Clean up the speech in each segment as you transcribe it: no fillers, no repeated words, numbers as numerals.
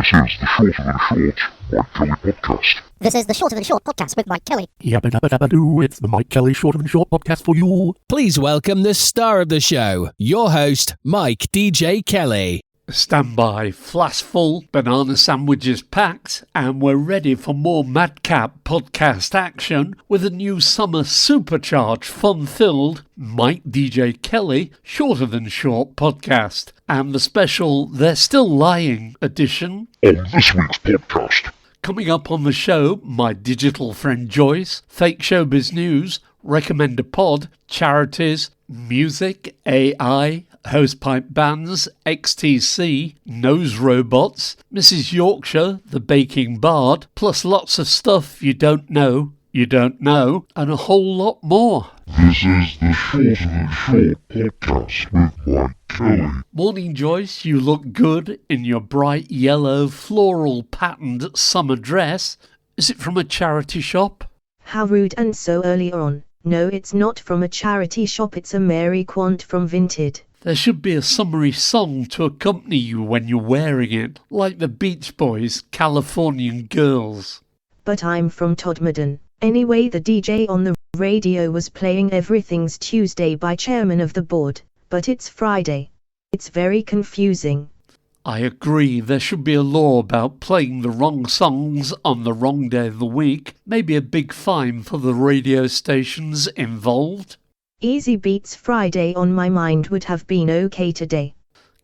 This is the Shorter Than Short podcast with Mike Kelly. Yabba dabba dabba doo, it's the Mike Kelly Shorter Than Short podcast for you. Please welcome the star of the show, your host, Mike DJ Kelly. Stand by, flask full, banana sandwiches packed, and we're ready for more madcap podcast action with a new summer supercharged, fun-filled Mike DJ Kelly Shorter Than Short podcast, and the special They're Still Lying edition on this week's podcast. Coming up on the show, my digital friend Joyce, fake showbiz news, recommend a pod, charities, music, AI, Hosepipe bands, XTC, nose robots, Mrs. Yorkshire the Baking Bard, plus lots of stuff you don't know, and a whole lot more. This is the Shorter Than Short podcast with Mike Kelly. Morning, Joyce. You look good in your bright yellow floral patterned summer dress. Is it from a charity shop? How rude, and so early on. No, it's not from a charity shop, it's a Mary Quant from Vinted. There should be a summery song to accompany you when you're wearing it, like the Beach Boys' Californian Girls. But I'm from Todmorden. Anyway, the DJ on the radio was playing Everything's Tuesday by Chairman of the Board, but it's Friday. It's very confusing. I agree, there should be a law about playing the wrong songs on the wrong day of the week. Maybe a big fine for the radio stations involved. Easy Beats Friday on my mind would have been okay today.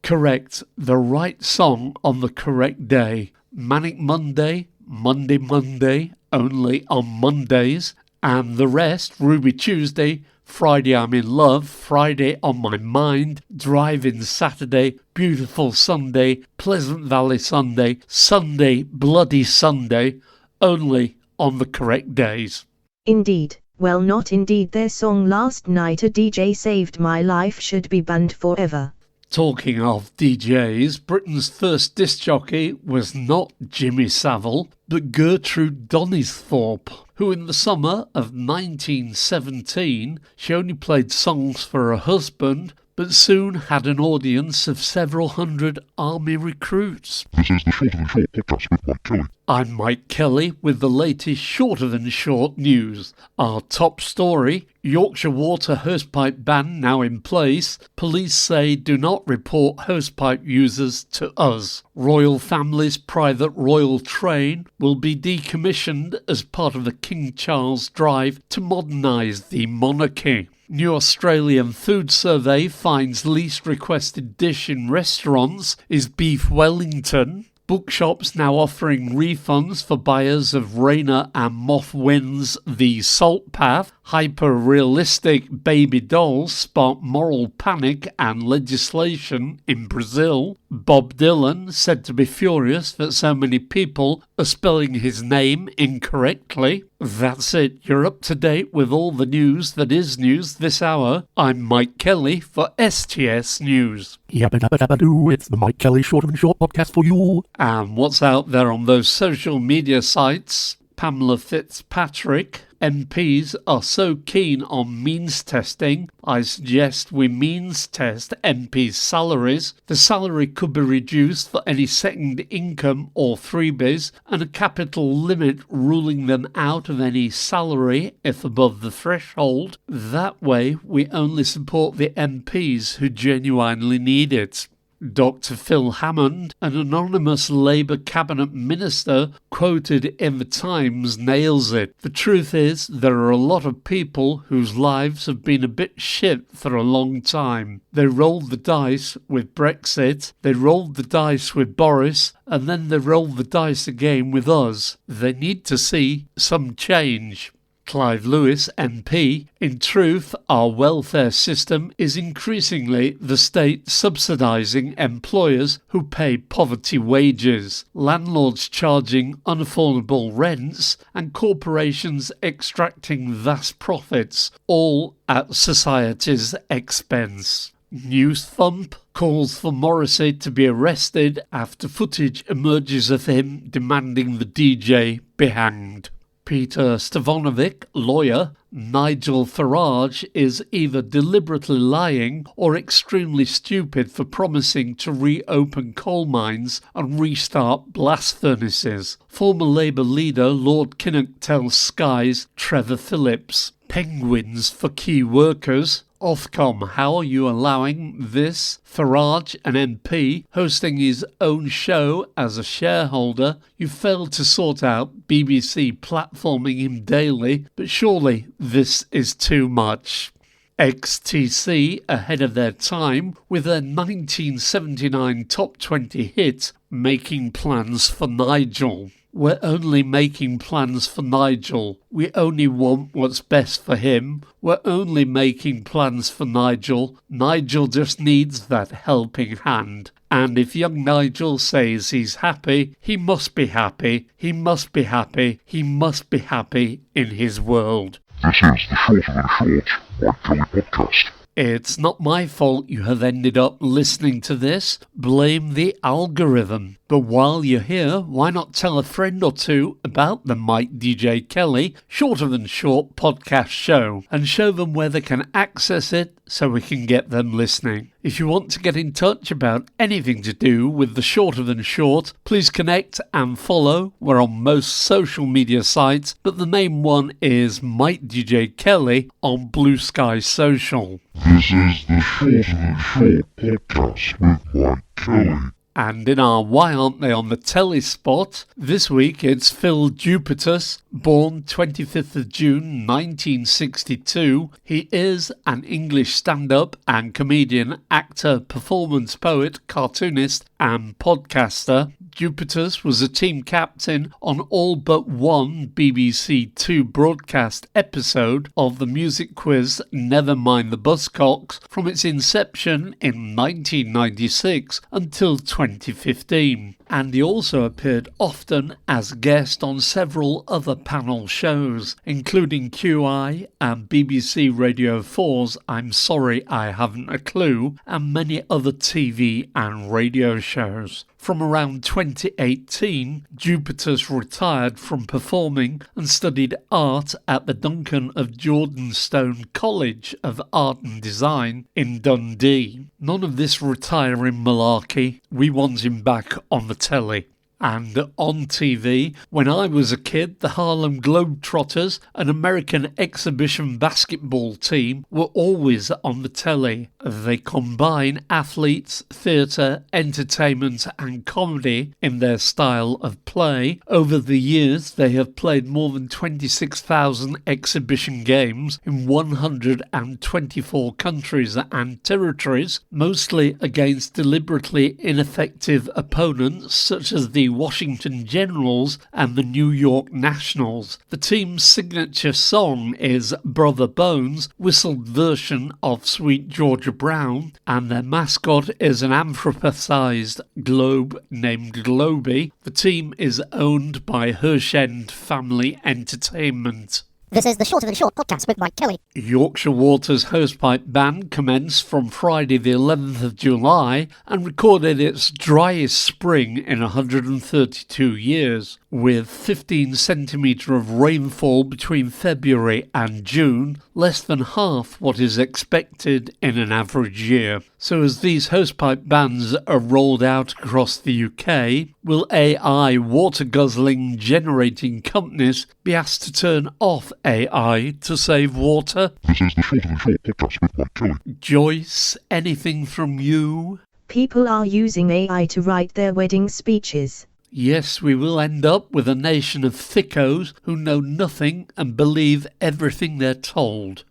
Correct, the right song on the correct day. Manic Monday, Monday, only on Mondays, and the rest, Ruby Tuesday, Friday I'm in love, Friday on my mind, Drive-In Saturday, Beautiful Sunday, Pleasant Valley Sunday, Sunday, Bloody Sunday, only on the correct days. Indeed. Well, not indeed. Their song Last Night a DJ Saved My Life should be banned forever. Talking of DJs, Britain's first disc jockey was not Jimmy Savile, but Gertrude Donisthorpe, who in the summer of 1917, she only played songs for her husband, but soon had an audience of several hundred army recruits. This is the Shorter Than Short podcast with Mike Kelly. I'm Mike Kelly with the latest Shorter Than Short news. Our top story, Yorkshire water hosepipe ban now in place. Police say do not report hosepipe users to us. Royal family's private royal train will be decommissioned as part of the King Charles drive to modernise the monarchy. New Australian Food Survey finds least requested dish in restaurants is beef Wellington. Bookshops now offering refunds for buyers of Rainer and Moth Wins' The Salt Path. Hyper-realistic baby dolls spark moral panic and legislation in Brazil. Bob Dylan said to be furious that so many people are spelling his name incorrectly. That's it. You're up to date with all the news that is news this hour. I'm Mike Kelly for STS News. Yabba dabba dabba doo, it's the Mike Kelly Shorter Than Short podcast for you. And what's out there on those social media sites? Pamela Fitzpatrick. MPs are so keen on means testing, I suggest we means test MPs' salaries. The salary could be reduced for any second income or freebies, and a capital limit ruling them out of any salary if above the threshold. That way we only support the MPs who genuinely need it. Dr. Phil Hammond, an anonymous Labour cabinet minister quoted in the Times, nails it. The truth is, there are a lot of people whose lives have been a bit shit for a long time. They rolled the dice with Brexit, they rolled the dice with Boris, and then they rolled the dice again with us. They need to see some change. Clive Lewis, MP, in truth, our welfare system is increasingly the state subsidising employers who pay poverty wages, landlords charging unaffordable rents, and corporations extracting vast profits, all at society's expense. News Thump calls for Morrissey to be arrested after footage emerges of him demanding the DJ be hanged. Peter Stevanovic, lawyer, Nigel Farage is either deliberately lying or extremely stupid for promising to reopen coal mines and restart blast furnaces. Former Labour leader Lord Kinnock tells Sky's Trevor Phillips. Penguins for key workers. Ofcom, how are you allowing this? Farage, an MP, hosting his own show as a shareholder. You failed to sort out BBC platforming him daily, but surely this is too much. XTC ahead of their time with their 1979 top 20 hit, Making Plans for Nigel. We're only making plans for Nigel. We only want what's best for him. We're only making plans for Nigel. Nigel just needs that helping hand. And if young Nigel says he's happy, he must be happy. He must be happy. He must be happy in his world. This is the Shorter Than Short Mike Kelly podcast. It's not my fault you have ended up listening to this. Blame the algorithm. But while you're here, why not tell a friend or two about the Mike DJ Kelly Shorter Than Short podcast show and show them where they can access it so we can get them listening. If you want to get in touch about anything to do with the Shorter Than Short, please connect and follow. We're on most social media sites, but the main one is Mike DJ Kelly on Blue Sky Social. This is the Shorter Than Short podcast with Mike Kelly. And in our Why Aren't They on the Telly spot, this week it's Phil Duputus, born 25th of June 1962. He is an English stand-up and comedian, actor, performance poet, cartoonist and podcaster. Duputus was a team captain on all but one BBC Two broadcast episode of the music quiz Never Mind the Buzzcocks from its inception in 1996 until 2015. And he also appeared often as a guest on several other panel shows, including QI and BBC Radio 4's I'm Sorry I Haven't a Clue, and many other TV and radio shows. From around 2018, Duputus retired from performing and studied art at the Duncan of Jordanstone College of Art and Design in Dundee. None of this retiring malarkey. We want him back on the telly. And on TV, when I was a kid, the Harlem Globetrotters, an American exhibition basketball team, were always on the telly. They combine athletes, theatre, entertainment and comedy in their style of play. Over the years, they have played more than 26,000 exhibition games in 124 countries and territories, mostly against deliberately ineffective opponents such as the Washington Generals and the New York Nationals. The team's signature song is Brother Bones, whistled version of Sweet Georgia Brown, and their mascot is an anthropomorphized globe named Globey. The team is owned by Hershend Family Entertainment. This is the Shorter Than Short podcast with Mike Kelly. Yorkshire Water's Hosepipe band commenced from Friday the 11th of July and recorded its driest spring in 132 years, with 15 centimetres of rainfall between February and June, less than half what is expected in an average year. So as these hosepipe bans are rolled out across the UK, will AI water-guzzling generating companies be asked to turn off AI to save water? This is the Shorter Than Short podcast with Mike Kelly. Joyce, anything from you? People are using AI to write their wedding speeches. Yes, we will end up with a nation of thickos who know nothing and believe everything they're told.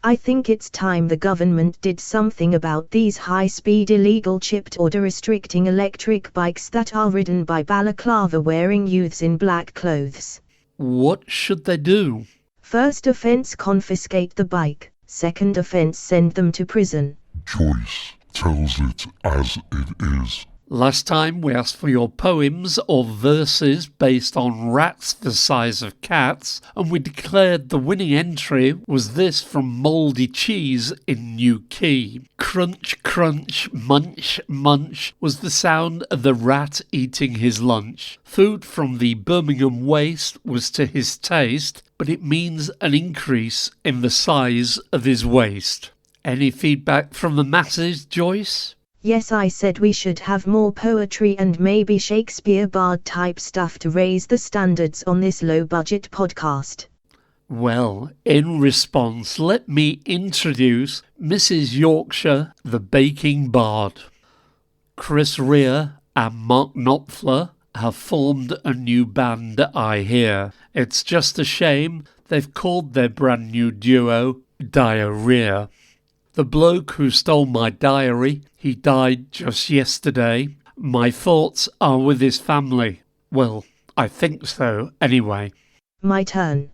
I think it's time the government did something about these high-speed illegal chipped order restricting electric bikes that are ridden by balaclava-wearing youths in black clothes. What should they do? First offence, confiscate the bike. Second offence, send them to prison. Joyce tells it as it is. Last time we asked for your poems or verses based on rats the size of cats, and we declared the winning entry was this from Mouldy Cheese in New Quay. Crunch, crunch, munch, munch was the sound of the rat eating his lunch. Food from the Birmingham waste was to his taste, but it means an increase in the size of his waist. Any feedback from the masses, Joyce? Yes, I said we should have more poetry and maybe Shakespeare Bard type stuff to raise the standards on this low budget podcast. Well, in response, let me introduce Mrs. Yorkshire the Baking Bard. Chris Rea and Mark Knopfler have formed a new band, I hear. It's just a shame they've called their brand new duo Diarrhea. The bloke who stole my diary, he died just yesterday. My thoughts are with his family. Well, I think so, anyway. My turn.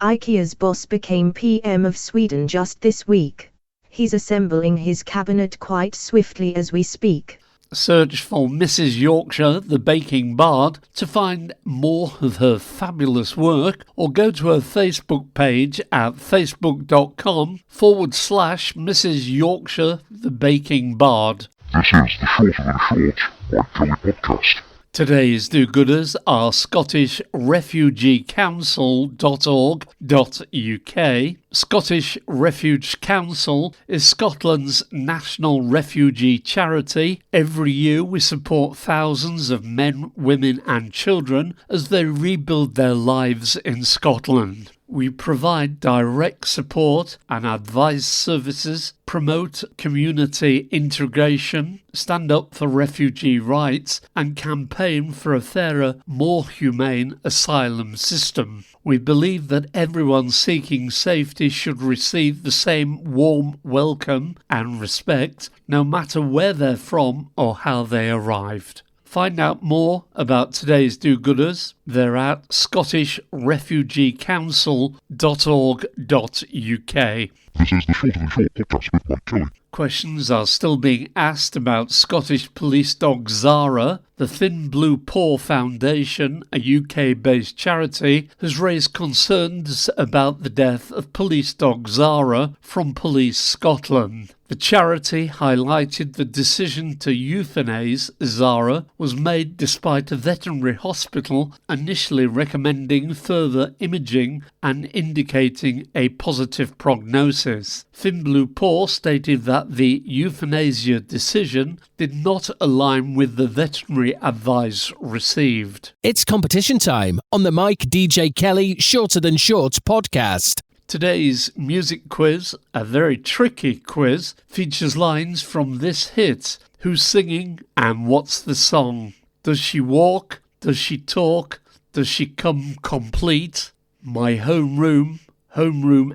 IKEA's boss became PM of Sweden just this week. He's assembling his cabinet quite swiftly as we speak. Search for Mrs. Yorkshire the Baking Bard to find more of her fabulous work, or go to her Facebook page at facebook.com/Mrs. Yorkshire the Baking Bard. This is the Shorter Than Short Mike Kelly podcast. Today's do-gooders are Scottish Refugee Council.org.uk. Scottish Refuge Council is Scotland's national refugee charity. Every year we support thousands of men, women and children as they rebuild their lives in Scotland. We provide direct support and advice services, promote community integration, stand up for refugee rights, and campaign for a fairer, more humane asylum system. We believe that everyone seeking safety should receive the same warm welcome and respect, no matter where they're from or how they arrived. Find out more about today's do-gooders. They're at scottishrefugeecouncil.org.uk. This is the Shorter Than Short podcast with Mike Kelly. Questions are still being asked about Scottish police dog Zara. The Thin Blue Paw Foundation, a UK-based charity, has raised concerns about the death of police dog Zara from Police Scotland. The charity highlighted the decision to euthanize Zara was made despite a veterinary hospital initially recommending further imaging and indicating a positive prognosis. Thin Blue Paw stated that the euthanasia decision did not align with the veterinary advice received. It's competition time on the Mike DJ Kelly Shorter Than Short podcast. Today's music quiz, a very tricky quiz, features lines from this hit. Who's singing and what's the song? Does she walk? Does she talk? Does she come complete? My homeroom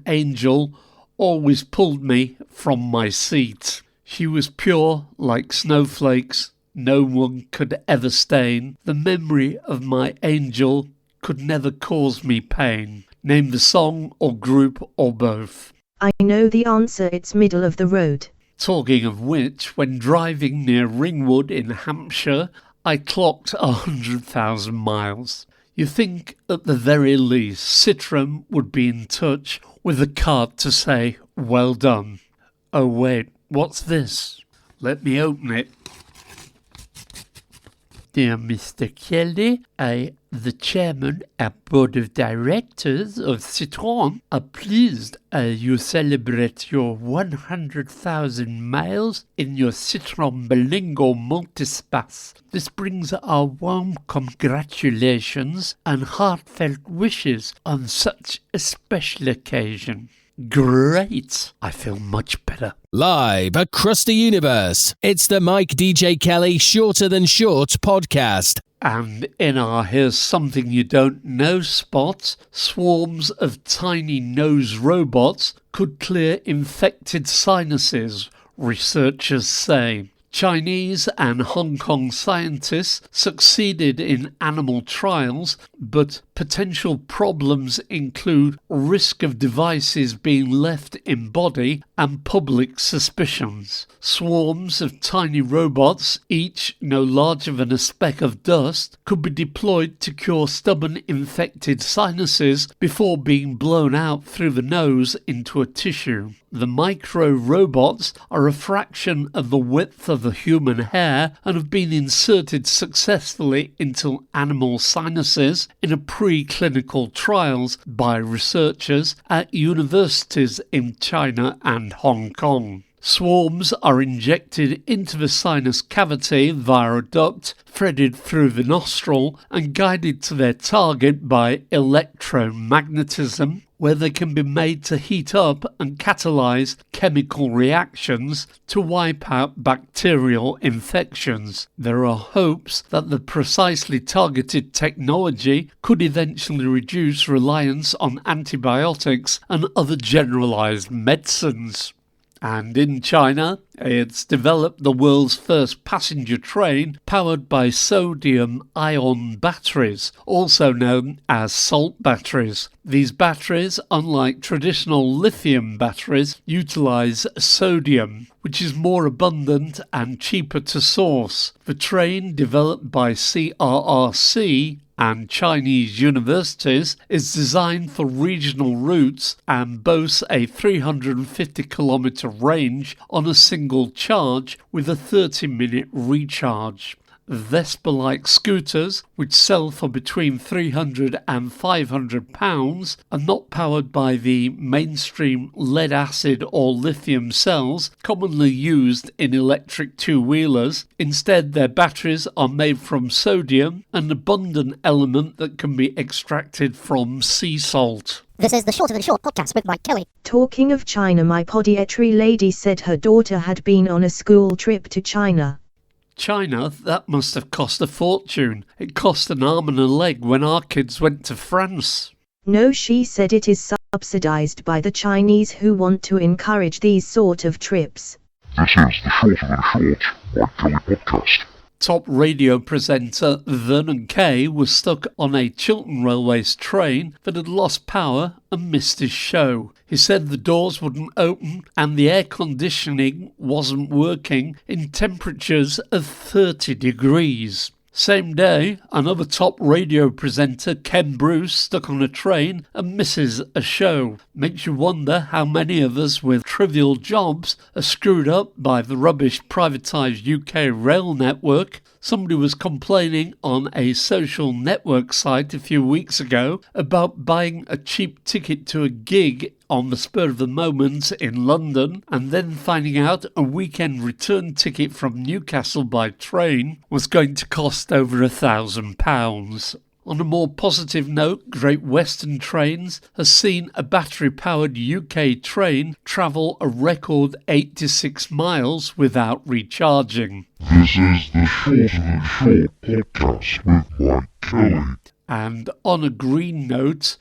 angel, always pulled me from my seat. She was pure like snowflakes, no one could ever stain. The memory of my angel could never cause me pain. Name the song or group or both. I know the answer, it's middle of the road. Talking of which, when driving near Ringwood in Hampshire, I clocked 100,000 miles. You think at the very least Citroën would be in touch with a card to say, well done. Oh wait, what's this? Let me open it. Dear Mr. Kelly, I, the chairman and board of directors of Citroën, are pleased you celebrate your 100,000 miles in your Citroën Berlingo Multispace. This brings our warm congratulations and heartfelt wishes on such a special occasion. Great! I feel much better. Live across the universe, it's the Mike DJ Kelly Shorter Than Short podcast. And in our Here's Something You Don't Know spot, swarms of tiny nose robots could clear infected sinuses, researchers say. Chinese and Hong Kong scientists succeeded in animal trials, but Potential problems include risk of devices being left in body and public suspicions. Swarms of tiny robots, each no larger than a speck of dust, could be deployed to cure stubborn infected sinuses before being blown out through the nose into a tissue. The micro-robots are a fraction of the width of the human hair and have been inserted successfully into animal sinuses in a preclinical trials by researchers at universities in China and Hong Kong. Swarms are injected into the sinus cavity via a duct threaded through the nostril and guided to their target by electromagnetism, where they can be made to heat up and catalyse chemical reactions to wipe out bacterial infections. There are hopes that the precisely targeted technology could eventually reduce reliance on antibiotics and other generalised medicines. And in China, it's developed the world's first passenger train powered by sodium-ion batteries, also known as salt batteries. These batteries, unlike traditional lithium batteries, utilise sodium, which is more abundant and cheaper to source. The train, developed by CRRC and Chinese universities, is designed for regional routes and boasts a 350-kilometre range on a single charge with a 30-minute recharge. Vespa-like scooters, which sell for between £300 and £500, are not powered by the mainstream lead-acid or lithium cells commonly used in electric two-wheelers. Instead, their batteries are made from sodium, an abundant element that can be extracted from sea salt. This is the Shorter Than Short podcast with Mike Kelly. Talking of China, my podiatry lady said her daughter had been on a school trip to China. China, that must have cost a fortune. It cost an arm and a leg when our kids went to France. No, she said it is subsidized by the Chinese who want to encourage these sort of trips. This is the Shorter Than Short Mike Kelly podcast. Top radio presenter Vernon Kay was stuck on a Chiltern Railways train that had lost power and missed his show. He said the doors wouldn't open and the air conditioning wasn't working in temperatures of 30 degrees. Same day, another top radio presenter, Ken Bruce, stuck on a train and misses a show. Makes you wonder how many of us with trivial jobs are screwed up by the rubbish privatised UK rail network. Somebody was complaining on a social network site a few weeks ago about buying a cheap ticket to a gig on the spur of the moment in London and then finding out a weekend return ticket from Newcastle by train was going to cost over £1,000. On a more positive note, Great Western Trains has seen a battery-powered UK train travel a record 86 miles without recharging. This is the Shorter Than Short podcast with Mike Kelly. And on a green note,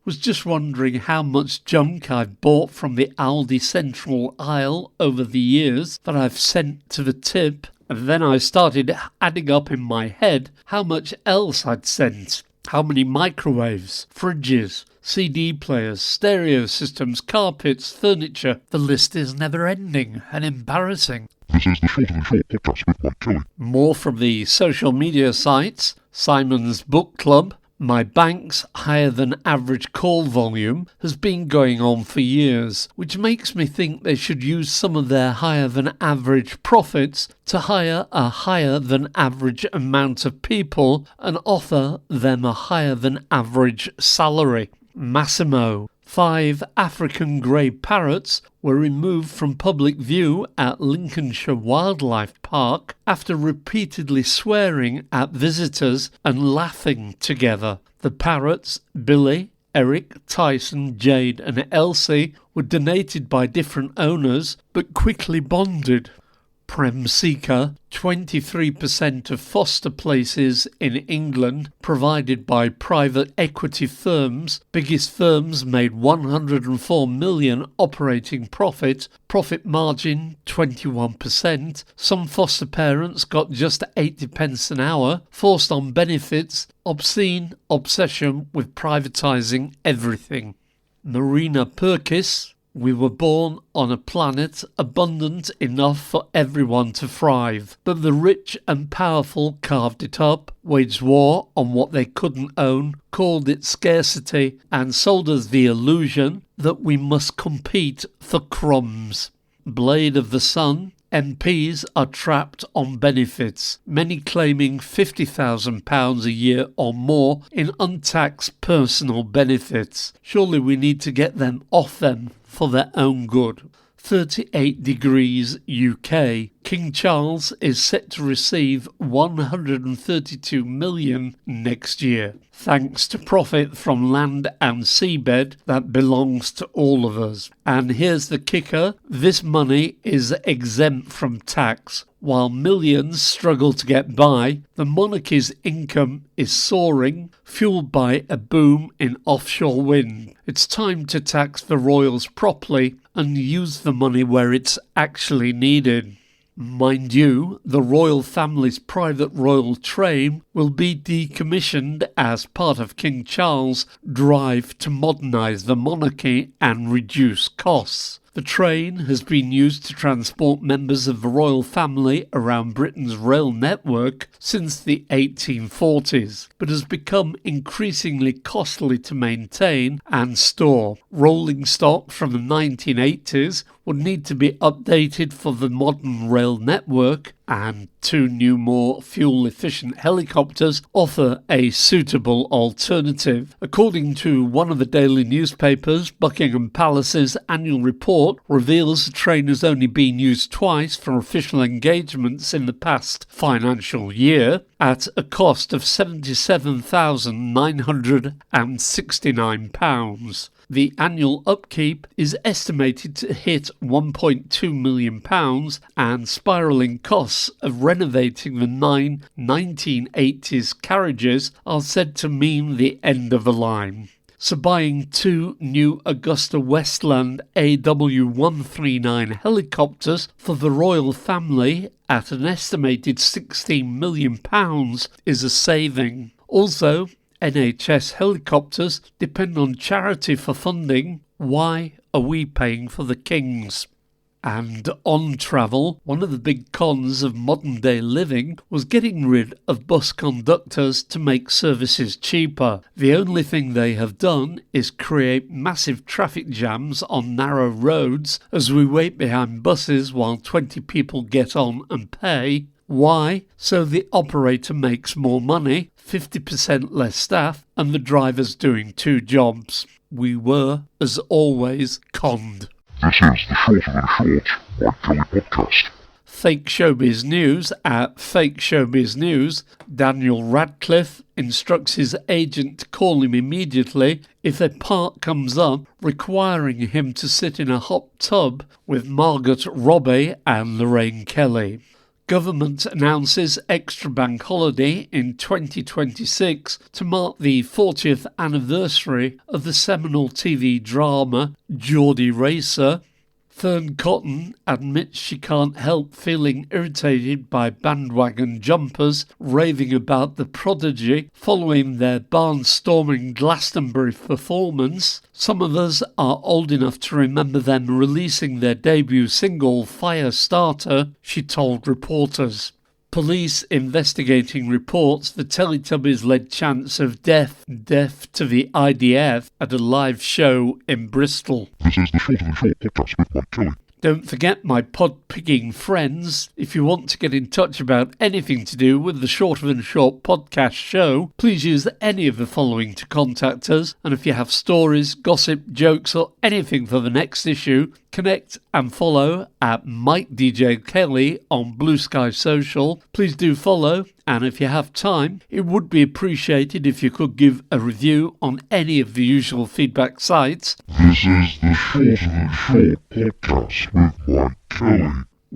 was just wondering how much junk I've bought from the Aldi Central aisle over the years that I've sent to the tip. And then I started adding up in my head how much else I'd sent. How many microwaves, fridges, CD players, stereo systems, carpets, furniture. The list is never ending and embarrassing. This is the Shorter Than Short podcast with Mike Kelly. More from the social media sites. Simon's Book Club. My bank's higher than average call volume has been going on for years, which makes me think they should use some of their higher than average profits to hire a higher than average amount of people and offer them a higher than average salary. Massimo. 5 African grey parrots were removed from public view at Lincolnshire Wildlife Park after repeatedly swearing at visitors and laughing together. The parrots, Billy, Eric, Tyson, Jade and Elsie, were donated by different owners but quickly bonded. Prem Seeker, 23% of foster places in England provided by private equity firms. Biggest firms made 104 million operating profit margin 21%. Some foster parents got just 80 pence an hour, forced on benefits, obscene obsession with privatising everything. Marina Purkis, we were born on a planet abundant enough for everyone to thrive, but the rich and powerful carved it up, waged war on what they couldn't own, called it scarcity, and sold us the illusion that we must compete for crumbs. Blade of the Sun, MPs are trapped on benefits, many claiming £50,000 a year or more in untaxed personal benefits. Surely we need to get them off them for their own good. 38 degrees UK. King Charles is set to receive 132 million next year, thanks to profit from land and seabed that belongs to all of us. And here's the kicker, this money is exempt from tax. While millions struggle to get by, the monarchy's income is soaring, fueled by a boom in offshore wind. It's time to tax the royals properly and use the money where it's actually needed. Mind you, the royal family's private royal train will be decommissioned as part of King Charles' drive to modernise the monarchy and reduce costs. The train has been used to transport members of the royal family around Britain's rail network since the 1840s, but has become increasingly costly to maintain and store. Rolling stock from the 1980s would need to be updated for the modern rail network, and 2 new, more fuel-efficient helicopters offer a suitable alternative. According to one of the daily newspapers, Buckingham Palace's annual report reveals the train has only been used twice for official engagements in the past financial year, at a cost of £77,969. The annual upkeep is estimated to hit £1.2 million, and spiralling costs of renovating the 9 1980s carriages are said to mean the end of the line. So buying 2 new Augusta Westland AW139 helicopters for the royal family at an estimated £16 million is a saving. Also, NHS helicopters depend on charity for funding. Why are we paying for the King's? And on travel, one of the big cons of modern day living was getting rid of bus conductors to make services cheaper. The only thing they have done is create massive traffic jams on narrow roads as we wait behind buses while 20 people get on and pay. Why? So the operator makes more money, 50% less staff, and the driver's doing 2 jobs. We were, as always, conned. This is the Shorter Than Short Mike Kelly podcast. Fake Showbiz News at Fake Showbiz News. Daniel Radcliffe instructs his agent to call him immediately if a part comes up requiring him to sit in a hot tub with Margot Robbie and Lorraine Kelly. Government announces extra bank holiday in 2026 to mark the 40th anniversary of the seminal TV drama Geordie Racer. Fern Cotton admits she can't help feeling irritated by bandwagon jumpers raving about the Prodigy following their barnstorming Glastonbury performance. Some of us are old enough to remember them releasing their debut single Firestarter, she told reporters. Police investigating reports the Teletubbies led chants of death to the IDF at a live show in Bristol. This is the Shorter Than Short podcast with Mike Kelly. Don't forget, my pod-picking friends, if you want to get in touch about anything to do with the Shorter Than Short podcast show, please use any of the following to contact us. And if you have stories, gossip, jokes, or anything for the next issue, connect and follow at MIKEDJKELLY on Blue Sky Social. Please do follow, and if you have time, it would be appreciated if you could give a review on any of the usual feedback sites. This is the Shorter Than Short podcast with Mike Kelly.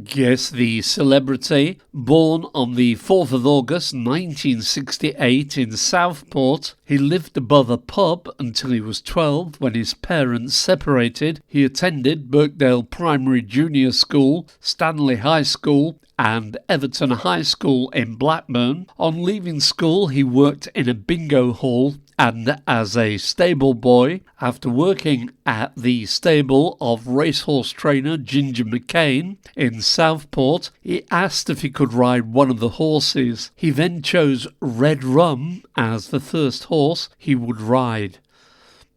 Guess the celebrity. Born on the 4th of August 1968 in Southport, he lived above a pub until he was 12 when his parents separated. He attended Birkdale Primary Junior School, Stanley High School and Everton High School in Blackburn. On leaving school, he worked in a bingo hall and as a stable boy. After working at the stable of racehorse trainer Ginger McCain in Southport, he asked if he could ride one of the horses. He then chose Red Rum as the first horse he would ride.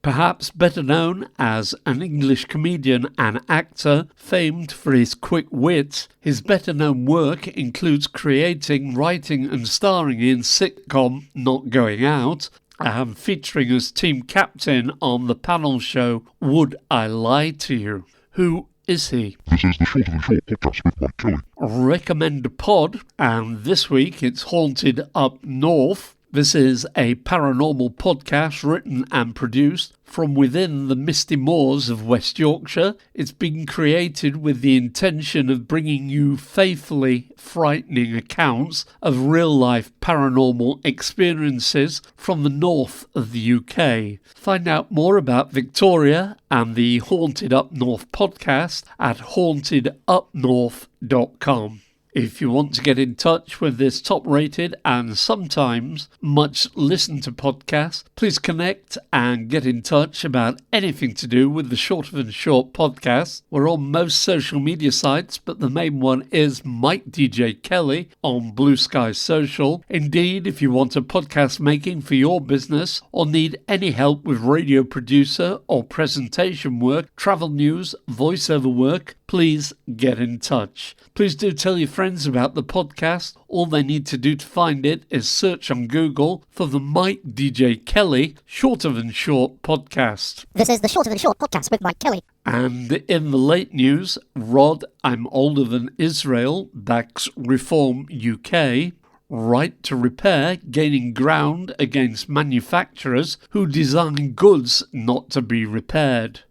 Perhaps better known as an English comedian and actor famed for his quick wit, his better-known work includes creating, writing and starring in sitcom Not Going Out, and featuring as team captain on the panel show Would I Lie to You? Who is he? This is the Shorter Than Short podcast with Mike Kelly. Recommend a pod, and this week it's Haunted Up North. This is a paranormal podcast written and produced from within the misty moors of West Yorkshire. It's been created with the intention of bringing you faithfully frightening accounts of real-life paranormal experiences from the north of the UK. Find out more about Victoria and the Haunted Up North podcast at hauntedupnorth.com. If you want to get in touch with this top-rated and sometimes much listened to podcast, please connect and get in touch about anything to do with the Shorter Than Short podcast. We're on most social media sites, but the main one is Mike DJ Kelly on Blue Sky Social. Indeed, if you want a podcast making for your business or need any help with radio producer or presentation work, travel news, voiceover work, please get in touch. Please do tell your friends about the podcast. All they need to do to find it is search on Google for the Mike DJ Kelly Shorter Than Short podcast. This is the Shorter Than Short podcast with Mike Kelly. And in the late news, Rod, I'm Older Than Israel, backs Reform UK. Right to Repair gaining ground against manufacturers who design goods not to be repaired.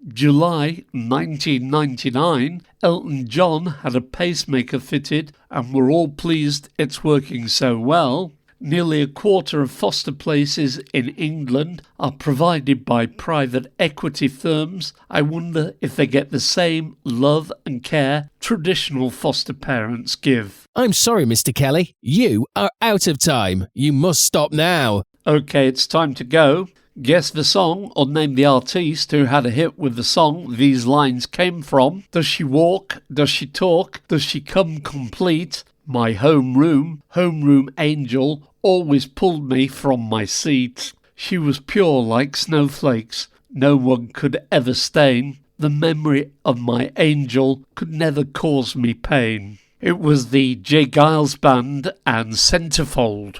July 1999, Elton John had a pacemaker fitted and we're all pleased it's working so well. Nearly a quarter of foster places in England are provided by private equity firms. I wonder if they get the same love and care traditional foster parents give. I'm sorry, Mr. Kelly. You are out of time. You must stop now. Okay, it's time to go. Guess the song or name the artiste who had a hit with the song these lines came from. Does she walk? Does she talk? Does she come complete? My homeroom angel, always pulled me from my seat. She was pure like snowflakes, no one could ever stain. The memory of my angel could never cause me pain. It was the J. Giles Band and Centerfold.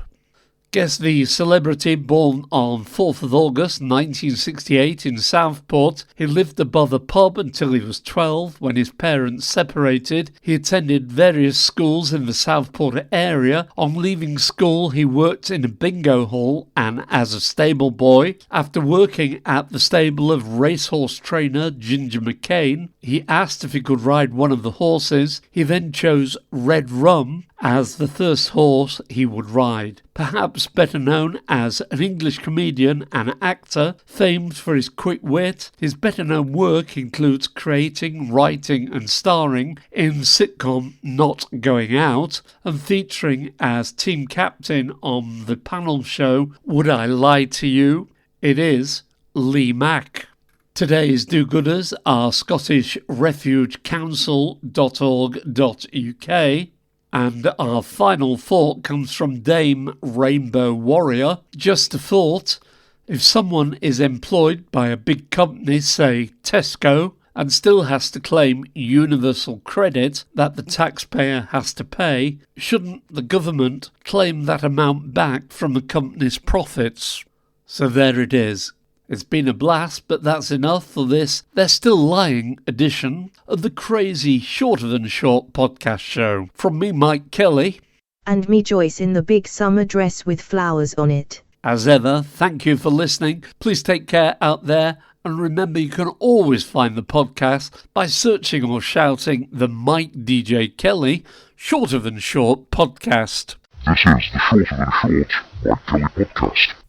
Guess the celebrity. Born on 4th of August 1968 in Southport, he lived above a pub until he was 12 when his parents separated. He attended various schools in the Southport area. On leaving school, he worked in a bingo hall and as a stable boy. After working at the stable of racehorse trainer Ginger McCain, he asked if he could ride one of the horses. He then chose Red Rum as the first horse he would ride. Perhaps better known as an English comedian and actor, famed for his quick wit, his better-known work includes creating, writing and starring in sitcom Not Going Out and featuring as team captain on the panel show Would I Lie to You? It is Lee Mack. Today's do-gooders are scottishrefugeCouncil.org.uk. And our final thought comes from Dame Rainbow Warrior. Just a thought, if someone is employed by a big company, say Tesco, and still has to claim universal credit that the taxpayer has to pay, shouldn't the government claim that amount back from the company's profits? So there it is. It's been a blast, but that's enough for this They're Still Lying edition of the crazy Shorter Than Short podcast show. From me, Mike Kelly. And me, Joyce, in the big summer dress with flowers on it. As ever, thank you for listening. Please take care out there. And remember, you can always find the podcast by searching or shouting the Mike DJ Kelly Shorter Than Short podcast.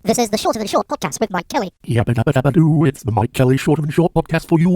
This is the Shorter Than Short podcast with Mike Kelly. Yabba dabba dabba doo, it's the Mike Kelly Shorter Than Short podcast for you.